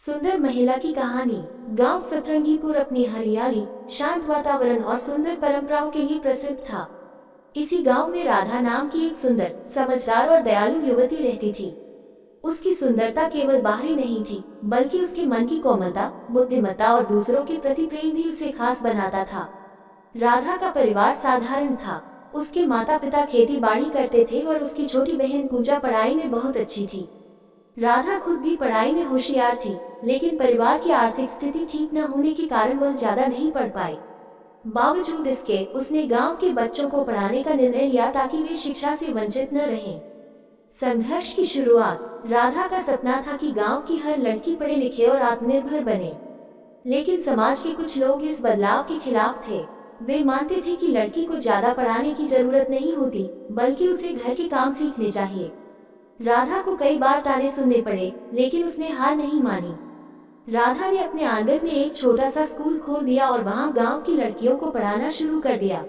सुंदर महिला की कहानी। गांव सतरंगीपुर अपनी हरियाली, शांत वातावरण और सुंदर परंपराओं के लिए प्रसिद्ध था। इसी गांव में राधा नाम की एक सुंदर, समझदार और दयालु युवती रहती थी। उसकी सुंदरता केवल बाहरी नहीं थी, बल्कि उसके मन की कोमलता, बुद्धिमत्ता और दूसरों के प्रति प्रेम भी उसे खास बनाता था। राधा का परिवार साधारण था। उसके माता पिता खेती बाड़ी करते थे और उसकी छोटी बहन पूजा पढ़ाई में बहुत अच्छी थी। राधा खुद भी पढ़ाई में होशियार थी, लेकिन परिवार की आर्थिक स्थिति ठीक न होने के कारण वह ज्यादा नहीं पढ़ पाई। बावजूद इसके उसने गांव के बच्चों को पढ़ाने का निर्णय लिया ताकि वे शिक्षा से वंचित न रहें। संघर्ष की शुरुआत। राधा का सपना था कि गांव की हर लड़की पढ़े लिखे और आत्मनिर्भर बने, लेकिन समाज के कुछ लोग इस बदलाव के खिलाफ थे। वे मानते थे कि लड़की को ज्यादा पढ़ाने की जरूरत नहीं होती, बल्कि उसे घर के काम सीखने चाहिए। राधा को कई बार ताने सुनने पड़े, लेकिन उसने हार नहीं मानी। राधा ने अपने आंगन में एक छोटा सा स्कूल खोल दिया और वहां गांव की लड़कियों को पढ़ाना शुरू कर दिया।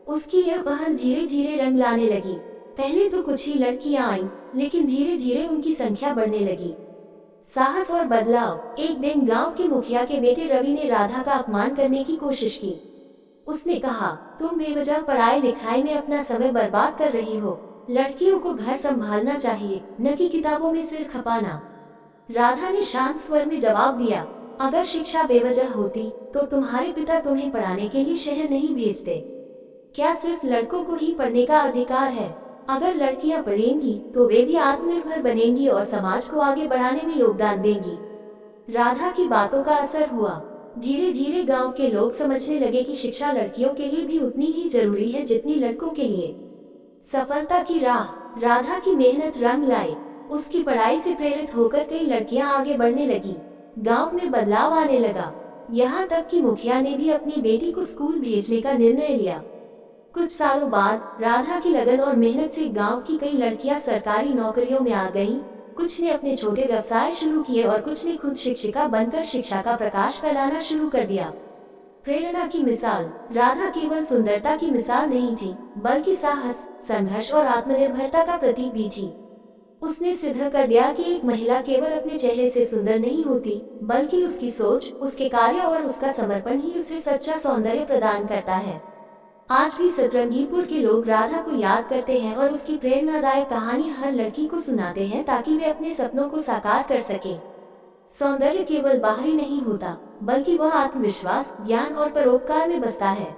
उसकी यह पहल धीरे धीरे रंग लाने लगी। पहले तो कुछ ही लड़कियां आईं, लेकिन धीरे धीरे उनकी संख्या बढ़ने लगी। साहस और बदलाव। एक दिन गांव के मुखिया के बेटे रवि ने राधा का अपमान करने की कोशिश की। उसने कहा, तुम बेवजह पढ़ाई लिखाई में अपना समय बर्बाद कर रही हो। लड़कियों को घर संभालना चाहिए, न कि किताबों में सिर खपाना। राधा ने शांत स्वर में जवाब दिया, अगर शिक्षा बेवजह होती तो तुम्हारे पिता तुम्हें पढ़ाने के लिए शहर नहीं भेजते। क्या सिर्फ लड़कों को ही पढ़ने का अधिकार है? अगर लड़कियां पढ़ेंगी तो वे भी आत्मनिर्भर बनेंगी और समाज को आगे बढ़ाने में योगदान देंगी। राधा की बातों का असर हुआ। धीरे धीरे गांव के लोग समझने लगे कि शिक्षा लड़कियों के लिए भी उतनी ही जरूरी है जितनी लड़कों के लिए। सफलता की राह। राधा की मेहनत रंग लाई। उसकी पढ़ाई से प्रेरित होकर कई लड़कियां आगे बढ़ने लगी। गांव में बदलाव आने लगा। यहाँ तक कि मुखिया ने भी अपनी बेटी को स्कूल भेजने का निर्णय लिया। कुछ सालों बाद राधा की लगन और मेहनत से गांव की कई लड़कियां सरकारी नौकरियों में आ गईं। कुछ ने अपने छोटे व्यवसाय शुरू किए और कुछ ने खुद शिक्षिका बनकर शिक्षा का प्रकाश फैलाना शुरू कर दिया। प्रेरणा की मिसाल। राधा केवल सुंदरता की मिसाल नहीं थी, बल्कि साहस, संघर्ष और आत्मनिर्भरता का प्रतीक भी थी। उसने सिद्ध कर दिया कि एक महिला केवल अपने चेहरे से सुंदर नहीं होती, बल्कि उसकी सोच, उसके कार्य और उसका समर्पण ही उसे सच्चा सौंदर्य प्रदान करता है। आज भी सतरंगीपुर के लोग राधा को याद करते हैं और उसकी प्रेरणादायक कहानी हर लड़की को सुनाते हैं ताकि वे अपने सपनों को साकार कर सके। सौंदर्य केवल बाहरी नहीं होता, बल्कि वह आत्मविश्वास, ज्ञान और परोपकार में बसता है।